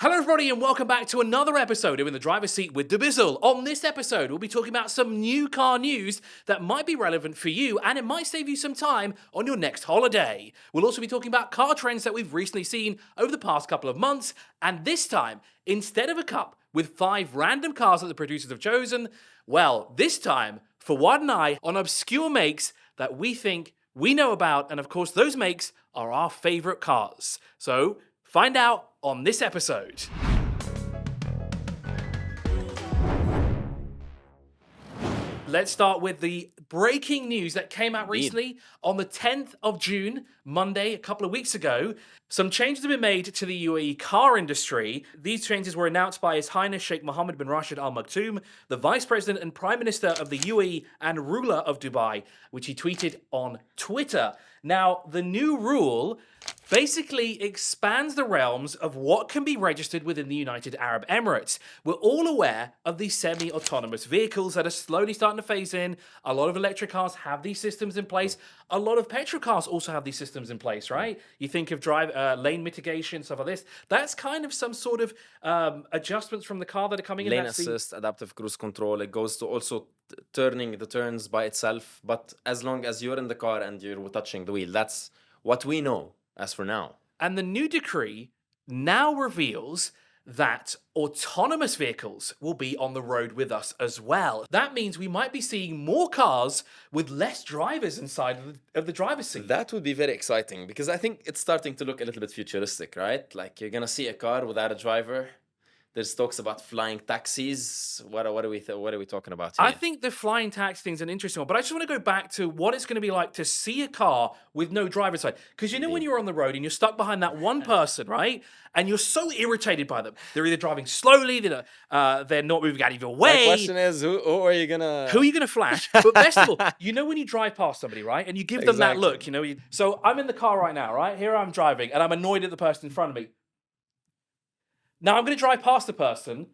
Hello everybody and welcome back to another episode of In the Driver's Seat with dubizzle. On this episode, we'll be talking about some new car news that might be relevant for you and it might save you some time on your next holiday. We'll also be talking about car trends that we've recently seen over the past couple of months, and this time, instead of a cup with 5 random cars that the producers have chosen, well, this time, Fouad and I on obscure makes that we think we know about, and of course those makes are our favourite cars. So, find out on this episode. Let's start with the breaking news that came out recently on the 10th of June, Monday, a couple of weeks ago. Some changes have been made to the UAE car industry. These changes were announced by His Highness Sheikh Mohammed bin Rashid Al Maktoum, the Vice President and Prime Minister of the UAE and ruler of Dubai, which he tweeted on Twitter. Now, the new rule basically expands the realms of what can be registered within the United Arab Emirates. We're all aware of these semi-autonomous vehicles that are slowly starting to phase in. A lot of electric cars have these systems in place. A lot of petrol cars also have these systems in place, right? You think of lane mitigation, stuff like this. That's kind of some sort of adjustments from the car that are coming in. Lane assist, adaptive cruise control. It goes to also turning the turns by itself. But as long as you're in the car and you're touching the wheel, that's what we know as for now. And the new decree now reveals that autonomous vehicles will be on the road with us as well. That means we might be seeing more cars with less drivers inside of the driver's seat. That would be very exciting because I think it's starting to look a little bit futuristic, right? Like you're gonna see a car without a driver. There's talks about flying taxis. What are we talking about here? I think the flying taxi thing's an interesting one, but I just want to go back to what it's going to be like to see a car with no driver side. Because you know when you're on the road and you're stuck behind that one person, right? And you're so irritated by them. They're either driving slowly, they're not moving out of your way. My question is, who are you gonna... Who are you going to flash? But best of all, you know when you drive past somebody, right? And you give them that look, you know? So I'm in the car right now, right? Here I'm driving, and I'm annoyed at the person in front of me. Now, I'm going to drive past the person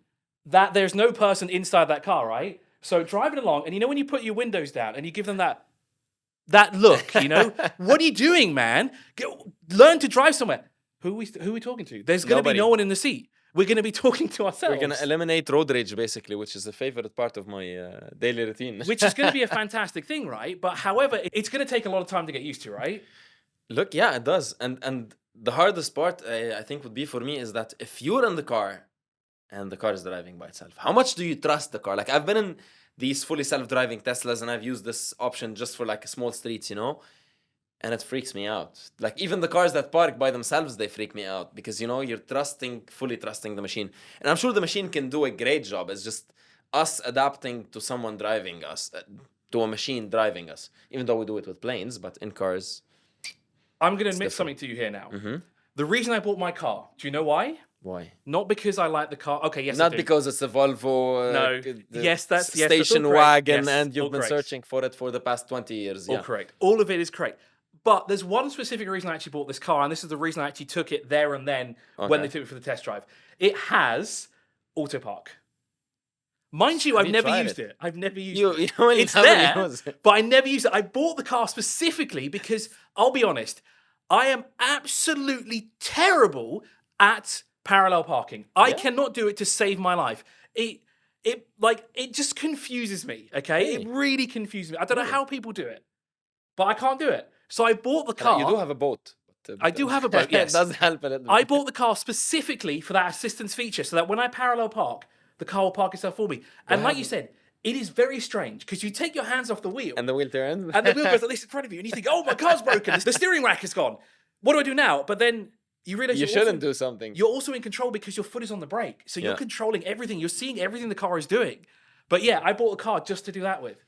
that there's no person inside that car, right? So driving along, and you know when you put your windows down and you give them that look, you know? What are you doing, man? Learn to drive somewhere. Who are we talking to? There's going to be no one in the seat. We're going to be talking to ourselves. We're going to eliminate road rage, basically, which is a favorite part of my daily routine. Which is going to be a fantastic thing, right? But however, it's going to take a lot of time to get used to, right? Look, yeah, it does. And the hardest part, I think, would be for me is that if you're in the car and the car is driving by itself, how much do you trust the car? Like, I've been in these fully self-driving Teslas and I've used this option just for like small streets, you know, and it freaks me out. Like, even the cars that park by themselves, they freak me out because, you know, you're fully trusting the machine. And I'm sure the machine can do a great job. It's just us adapting to someone driving us, to a machine driving us, even though we do it with planes, but in cars... I'm going to admit something to you here now. The reason I bought my car, do you know why? Why? Not because I like the car. Okay, yes, Not because it's a Volvo station wagon and you've been searching for it for the past 20 years. All correct. All of it is correct. But there's one specific reason I actually bought this car, and this is the reason I actually took it there and then when they took it for the test drive. It has auto park. Mind you, I've never used it. I've never used it. It's there, but I never used it. I bought the car specifically because, I'll be honest, I am absolutely terrible at parallel parking. I cannot do it to save my life. It just confuses me, okay? It really confuses me. I don't know how people do it, but I can't do it. So I bought the car. You do have a boat. I do have a boat, yes. It does help a little bit. I bought the car specifically for that assistance feature so that when I parallel park, the car will park itself for me. And like you said, it is very strange because you take your hands off the wheel. And the wheel turns. And the wheel goes at least in front of you. And you think, oh, my car's broken. The steering rack is gone. What do I do now? But then you realize you shouldn't do something. You're also in control because your foot is on the brake. So you're controlling everything. You're seeing everything the car is doing. But yeah, I bought a car just to do that with.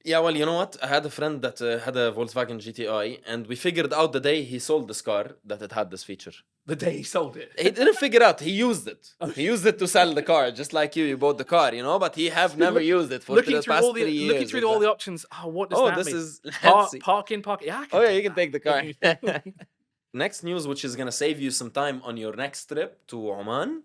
Yeah, well, you know what? I had a friend that had a Volkswagen GTI, and we figured out the day he sold this car that it had this feature. The day he sold it? He didn't figure out. He used it. He used it to sell the car, just like you bought the car, you know? But he have never used it for the past 3 years. Looking through all the options. Oh, what does that mean? Oh, this is... Park in. Yeah, you can take the car. Next news, which is going to save you some time on your next trip to Oman.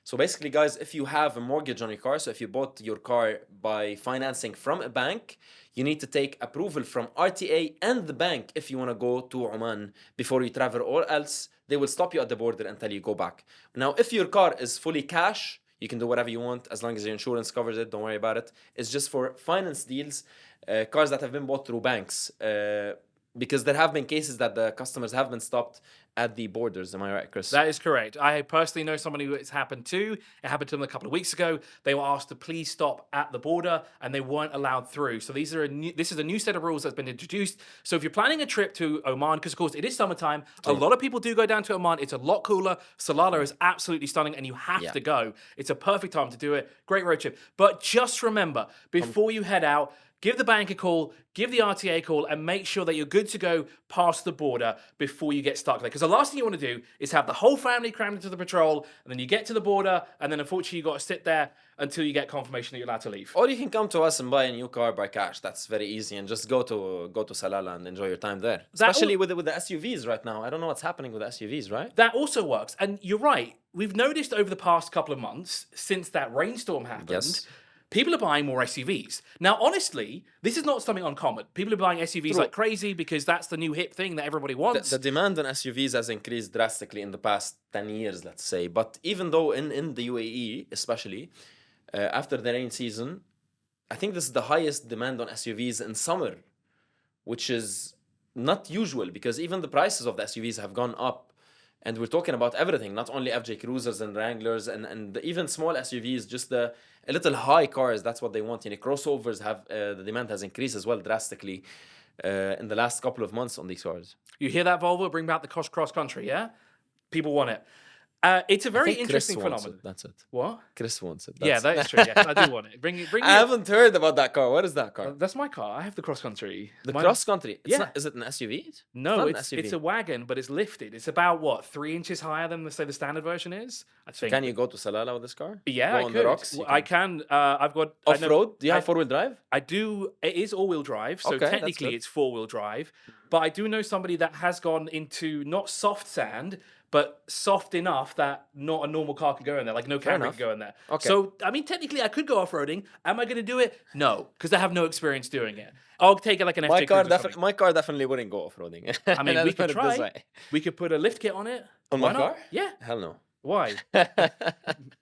So basically, guys, if you have a mortgage on your car, so if you bought your car by financing from a bank, you need to take approval from RTA and the bank if you want to go to Oman before you travel, or else they will stop you at the border until you go back. Now, if your car is fully cash, you can do whatever you want as long as your insurance covers it. Don't worry about it. It's just for finance deals, cars that have been bought through banks. Because there have been cases that the customers have been stopped at the borders. Am I right, Chris? That is correct. I personally know somebody who it's happened to. It happened to them a couple of weeks ago. They were asked to please stop at the border, and they weren't allowed through. So this is a new set of rules that's been introduced. So if you're planning a trip to Oman, because of course it is summertime, a lot of people do go down to Oman. It's a lot cooler. Salalah is absolutely stunning, and you have to go. It's a perfect time to do it. Great road trip. But just remember, before you head out, give the bank a call, give the RTA a call, and make sure that you're good to go past the border before you get stuck there. Because the last thing you want to do is have the whole family crammed into the patrol, and then you get to the border, and then unfortunately you've got to sit there until you get confirmation that you're allowed to leave. Or you can come to us and buy a new car by cash. That's very easy, and just go to Salalah and enjoy your time there. Especially with the SUVs right now. I don't know what's happening with the SUVs, right? That also works. And you're right. We've noticed over the past couple of months, since that rainstorm happened, people are buying more SUVs. Now, honestly, this is not something uncommon. People are buying SUVs like crazy because that's the new hip thing that everybody wants. The demand on SUVs has increased drastically in the past 10 years, let's say. But even though in the UAE, especially, after the rain season, I think this is the highest demand on SUVs in summer, which is not usual because even the prices of the SUVs have gone up. And we're talking about everything, not only FJ Cruisers and Wranglers and even small SUVs, just a little high cars. That's what they want. Crossovers have the demand has increased as well drastically in the last couple of months on these cars. You hear that, Volvo? Bring back the cross country, yeah? People want it. It's a very interesting phenomenon. That's it. What? Chris wants it. Yeah, that is true. Yes, I do want it. Bring I haven't heard about that car. What is that car? That's my car. I have the cross country. Cross country. Yeah. Is it an SUV? No, it's a wagon, but it's lifted. It's about what 3 inches higher than the standard version is. I think. Can you go to Salalah with this car? Yeah, I could. The rocks? I can. I've got off road. Do you have 4-wheel drive? I do. It is all-wheel drive, so technically it's 4-wheel drive. But I do know somebody that has gone into not soft sand, but soft enough that not a normal car can go in there, like no camera can go in there. Okay. So, I mean, technically I could go off-roading. Am I going to do it? No, because I have no experience doing it. I'll take it like an FJ Cruiser. My car definitely wouldn't go off-roading. I mean, we could try. We could put a lift kit on it. On my car? Yeah. Hell no. Why?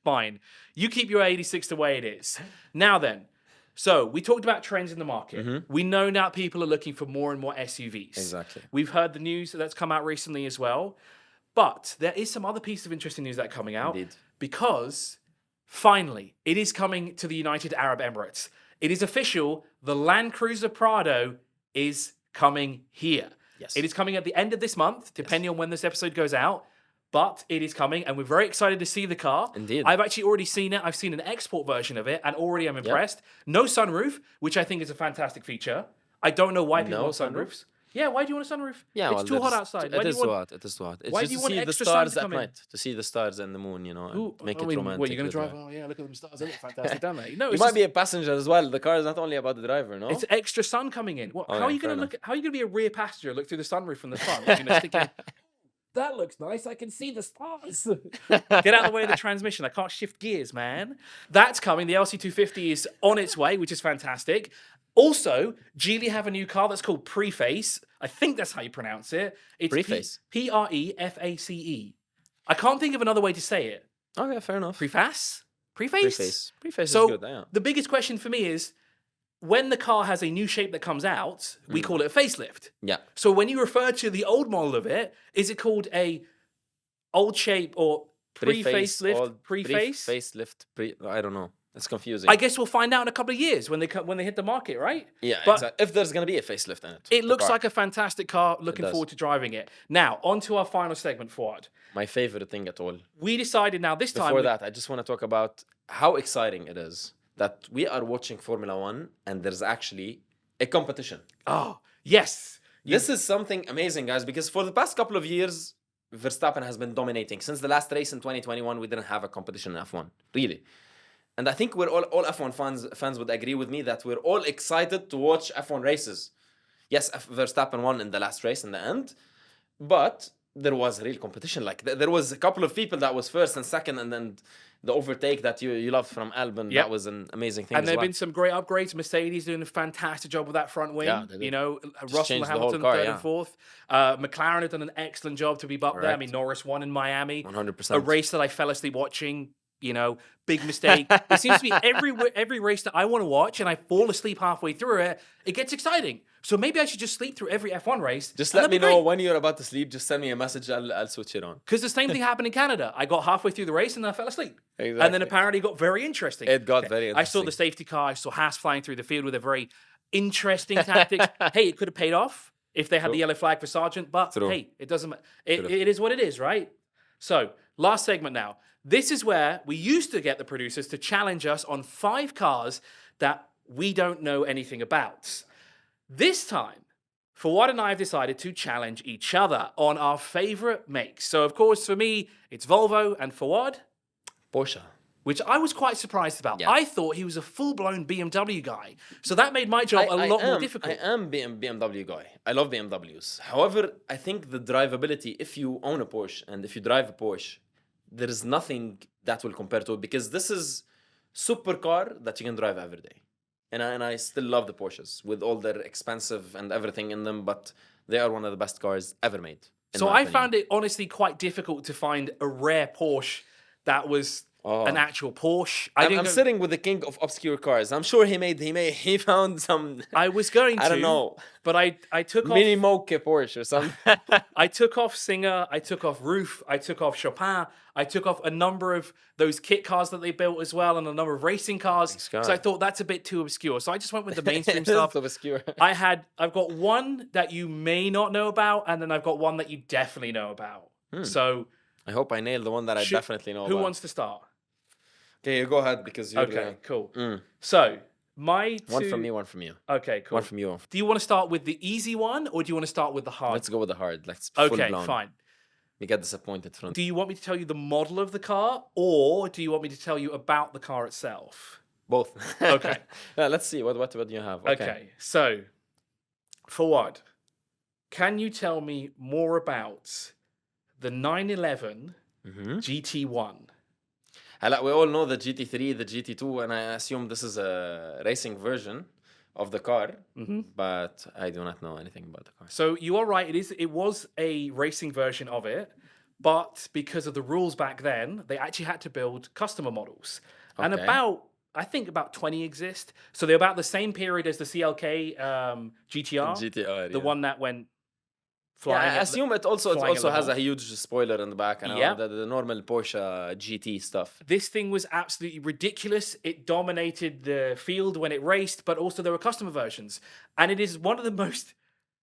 Fine. You keep your 86 the way it is. Now then, so we talked about trends in the market. We know now people are looking for more and more SUVs. Exactly. We've heard the news that's come out recently as well. But there is some other piece of interesting news that's coming out. Indeed. Because finally, it is coming to the United Arab Emirates. It is official. The Land Cruiser Prado is coming here. Yes. It is coming at the end of this month, depending on when this episode goes out. But it is coming, and we're very excited to see the car. Indeed. I've actually already seen it. I've seen an export version of it, and already I'm impressed. No sunroof, which I think is a fantastic feature. I don't know why people want sunroofs. Yeah, why do you want a sunroof? Yeah, it's too hot outside. It is too hot. It is too hot. It's why just do you to want see the extra stars sun to at come night, to see the stars and the moon, and make it romantic. What, you're going to drive? Oh, yeah, look at them stars. They look fantastic, don't they? No, you might be a passenger as well. The car is not only about the driver, no? It's extra sun coming in. What? How are you going to look? How are you going to be a rear passenger? Look through the sunroof from the front. That looks nice. I can see the stars. Get out of the way of the transmission. I can't shift gears, man. That's coming. The LC250 is on its way, which is fantastic. Also, Geely have a new car that's called Preface. I think that's how you pronounce it. It's Preface. Preface. I can't think of another way to say it. Okay, fair enough. Preface? Preface is good, yeah. The biggest question for me is, when the car has a new shape that comes out, we call it a facelift. Yeah. So when you refer to the old model of it, is it called a old shape or pre-facelift? Facelift. I don't know. It's confusing. I guess we'll find out in a couple of years when they hit the market, right? Yeah, exactly. If there's going to be a facelift in it. It looks like a fantastic car. Looking forward to driving it. Now, on to our final segment, Fouad. My favorite thing at all. We decided now this time... Before that, I just want to talk about how exciting it is that we are watching Formula 1 and there's actually a competition. Oh, yes. This is something amazing, guys, because for the past couple of years, Verstappen has been dominating. Since the last race in 2021, we didn't have a competition in F1, really. And I think we're all F1 fans would agree with me that we're all excited to watch F1 races. Yes, Verstappen won in the last race in the end, but there was real competition. Like there was a couple of people that was first and second, and then the overtake that you loved from Albon. Yep. That was an amazing thing. And as there have well. been some great upgrades. Mercedes doing a fantastic job with that front wing. Yeah, they did. You know, Just Russell changed and the whole Hamilton, car, third yeah. and fourth. McLaren have done an excellent job to be up there. I Correct. mean, Norris won in Miami. 100%. A race that I fell asleep watching. You know, big mistake. It seems to be every race that I want to watch and I fall asleep halfway through it, it gets exciting. So maybe I should just sleep through every F1 race. Just let me know when you're about to sleep. Just send me a message. I'll switch it on. Because the same thing happened in Canada. I got halfway through the race and then I fell asleep. Exactly. And then apparently it got very interesting. It got very I saw interesting. the safety car. I saw Haas flying through the field with a very interesting tactics. Hey, it could have paid off if they had the yellow flag for Sargent. But hey, it doesn't matter. It is what it is, right? So last segment now. This is where we used to get the producers to challenge us on 5 cars that we don't know anything about. This time, Fouad and I have decided to challenge each other on our favorite makes. So, of course, for me, it's Volvo, and Fouad, Porsche. which I was quite surprised about. Yeah. I thought he was a full-blown BMW guy. So that made my job a lot more difficult. I am BMW guy. I love BMWs. However, I think the drivability, if you own a Porsche and if you drive a Porsche, there is nothing that will compare to it because this is supercar that you can drive every day. And I still love the Porsches with all their expensive and everything in them, but they are one of the best cars ever made. So I found it honestly quite difficult to find a rare Porsche that was an actual Porsche. I'm sitting with the king of obscure cars. I'm sure he found some. I was going to. I don't know. But I took off. Mini Moke Porsche or something. I took off Singer. I took off Roof. I took off Chopin. I took off a number of those kit cars that they built as well, and a number of racing cars. So I thought that's a bit too obscure. So I just went with the mainstream stuff. Obscure. I've got one that you may not know about, and then I've got one that you definitely know about. So I hope I nailed the one that I definitely know. Who about. wants to start? Okay, you go ahead because you're okay. Cool. So my one from me, one from you. Okay, cool. One from you. Do you want to start with the easy one, or do you want to start with the hard? Let's go with the hard. Let's okay, fine. We get disappointed from. Do you want me to tell you the model of the car, or do you want me to tell you about the car itself? Both. Okay. Let's see. What do you have? Okay. So, Fouad, can you tell me more about the 911 GT1? We all know the GT3, the GT2, and I assume this is a racing version of the car, but I do not know anything about the car. So you are right. It was a racing version of it, but because of the rules back then, they actually had to build customer models. And I think about 20 exist. So they're about the same period as the CLK GTR, the one that went flying. I assume it also has a huge spoiler in the back and Yeah. the normal Porsche GT stuff. This thing was absolutely ridiculous. It dominated the field when it raced, but also there were customer versions. And it is one of the most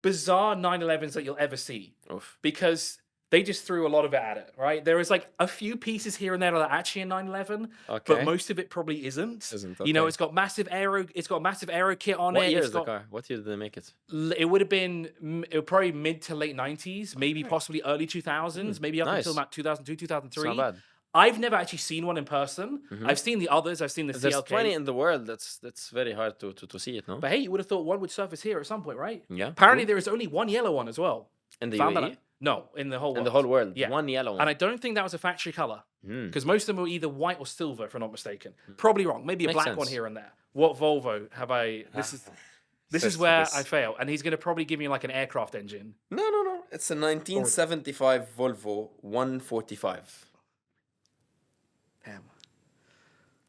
bizarre 911s that you'll ever see. Oof. Because they just threw a lot of it at it, right? There is like a few pieces here and there that are actually a 911, but most of it probably isn't. You know, it's got massive aero kit on it. What year is the car? What year did they make it? It would have been probably mid to late 90s, maybe possibly early 2000s, maybe up until about 2002, 2003. It's not bad. I've never actually seen one in person. I've seen the others. I've seen the There's CLK. 20 in the world. That's very hard to see it, no? But hey, you would have thought one would surface here at some point, right? Yeah. Apparently, there is only one yellow one as well. In the Found that UAE? out- No, in the whole world. In the whole world. Yeah. One yellow one. And I don't think that was a factory color because most of them were either white or silver, if I'm not mistaken. Probably wrong. Maybe a Makes black sense. one here and there. What Volvo have I? This is where I fail, and he's going to probably give me like an aircraft engine. No. It's a 1975 Volvo 145. Damn.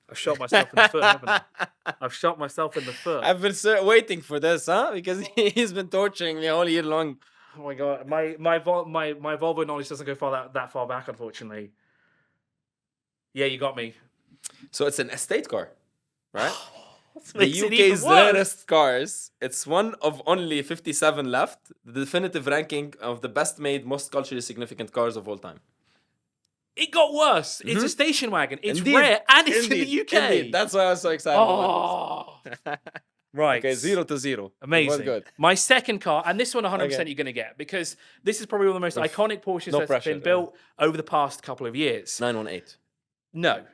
I've shot myself in the foot, haven't I? I've shot myself in the foot. I've been waiting for this, huh? Because he's been torturing me all year long. Oh my god, my Volvo knowledge doesn't go that far back, unfortunately. Yeah, you got me. So it's an estate car, right? The makes it UK's even worse. rarest cars. It's one of only 57 left. The definitive ranking of the best made, most culturally significant cars of all time. It got worse. It's a station wagon. It's Indeed. rare, and it's in Indeed. the UK. Indeed. That's why I was so excited. Oh, right. Okay, 0-0. Amazing. Was good. My second car, and this one 100% Okay. you're going to get because this is probably one of the most iconic Porsches No that's pressure, been built over the past couple of years. 918. No.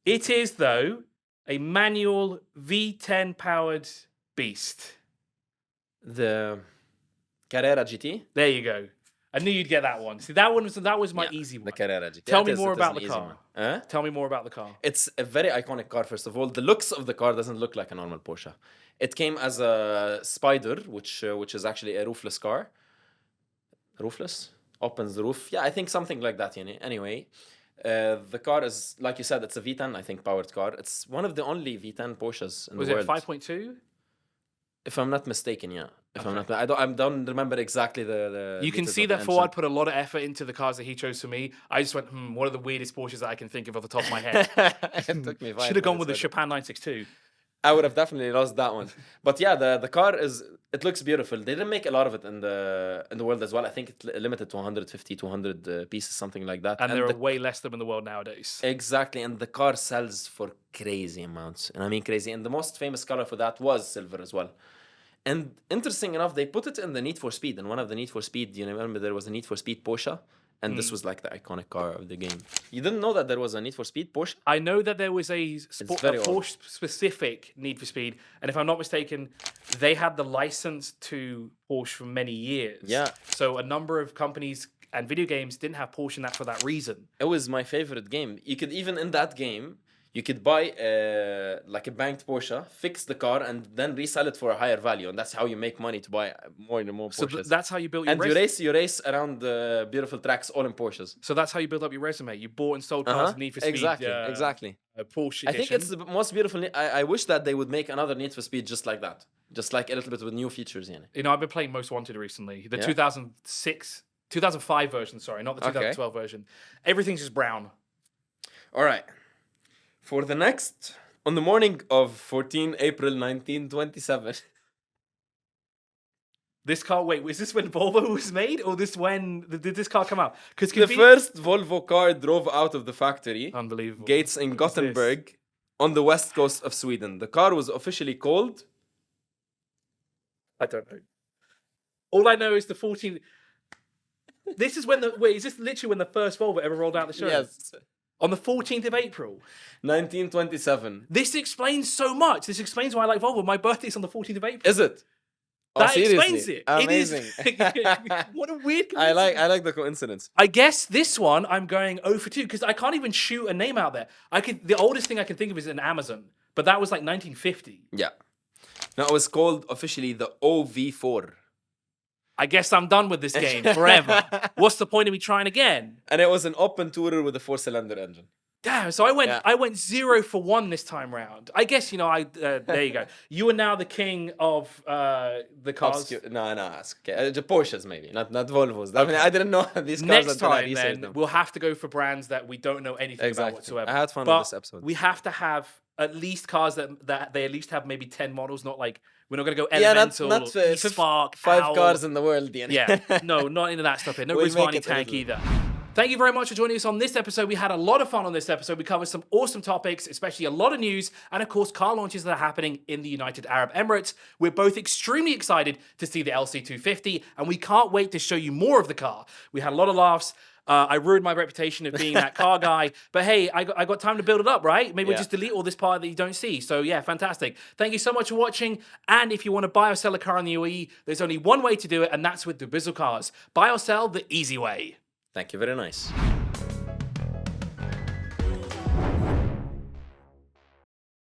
It is, though, a manual V10 powered beast. The Carrera GT. There you go. I knew you'd get that one. See, that was my easy one. The Carrera GT. Tell It me is- more it is about an the easy car. one. Huh? Tell me more about the car. It's a very iconic car, first of all. The looks of the car doesn't look like a normal Porsche. It came as a Spider, which is actually a roofless car. Roofless? Opens the roof. Yeah, I think something like that, Anyway, the car is, like you said, it's a V10, I think, powered car. It's one of the only V10 Porsches in Was the it world. 5.2? If I'm not mistaken, yeah. If I'm not, I don't remember exactly the. You can liters see of the that engine. Fouad put a lot of effort into the cars that he chose for me. I just went, what are the weirdest Porsches that I can think of off the top of my head? It took me 5 Should have gone with the minutes, Chopin 962. I would have definitely lost that one. But yeah, the car it looks beautiful. They didn't make a lot of it in the world as well. I think it's limited to 150, 200 pieces, something like that. And there are way less of them in the world nowadays. Exactly, and the car sells for crazy amounts. And I mean crazy. And the most famous color for that was silver as well. And interesting enough, they put it in the Need for Speed. And one of the Need for Speed, you remember there was a Need for Speed Porsche? And this was like the iconic car of the game. You didn't know that there was a Need for Speed Porsche? I know that there was a very old. Porsche-specific Need for Speed. And if I'm not mistaken, they had the license to Porsche for many years. Yeah. So a number of companies and video games didn't have Porsche in that for that reason. It was my favorite game. You could even in that game, you could buy like a banked Porsche, fix the car, and then resell it for a higher value, and that's how you make money to buy more and more Porsches. So that's how you built your and you race around the beautiful tracks all in Porsches. So that's how you build up your resume. You bought and sold cars in Need for Speed. Exactly. Porsche edition. I think it's the most beautiful. I wish that they would make another Need for Speed just like that, just like a little bit with new features. I've been playing Most Wanted recently. The 2005 version, sorry, not the 2012 version. Everything's just brown. All right. For the next, on the morning of 14 April 1927. This car, wait, was this when Volvo was made? Or did this car come out? Because The first Volvo car drove out of the factory. Unbelievable. Gates in Gothenburg on the west coast of Sweden. The car was officially called... I don't know. All I know is the 14... This is when is this literally when the first Volvo ever rolled out the show? Yes. On the 14th of April. 1927. This explains so much. This explains why I like Volvo. My birthday's on the 14th of April. Is it? That seriously? explains it. Amazing. It is. What a weird coincidence. I like the coincidence. I guess this one I'm going 0 for 2 because I can't even shoot a name out there. The oldest thing I can think of is an Amazon, but that was like 1950. Yeah. No, it was called officially the OV4. I guess I'm done with this game forever. What's the point of me trying again? And it was an open tourer with a 4-cylinder engine. Damn, so I went 0 for 1 this time round. I guess, there you go. You are now the king of the cars. Okay. Porsches maybe, not Volvos. I mean, I didn't know these cars Next until I time, researched then, them. we'll have to go for brands that we don't know anything about whatsoever. I had fun but with this episode. We have to have at least cars that they at least have maybe 10 models, not like, we're not going to go Elemental, not Spark, 5 Owl. cars in the world. Yeah, no, not into that stuff here. No We'll make Rizvani it tank easy. either. Thank you very much for joining us on this episode. We had a lot of fun on this episode. We covered some awesome topics, especially a lot of news, and of course, car launches that are happening in the United Arab Emirates. We're both extremely excited to see the LC250, and we can't wait to show you more of the car. We had a lot of laughs. I ruined my reputation of being that car guy, but hey, I got time to build it up, right? Maybe we'll just delete all this part that you don't see. So yeah, fantastic. Thank you so much for watching. And if you want to buy or sell a car in the UAE, there's only one way to do it, and that's with dubizzle cars. Buy or sell the easy way. Thank you, very nice.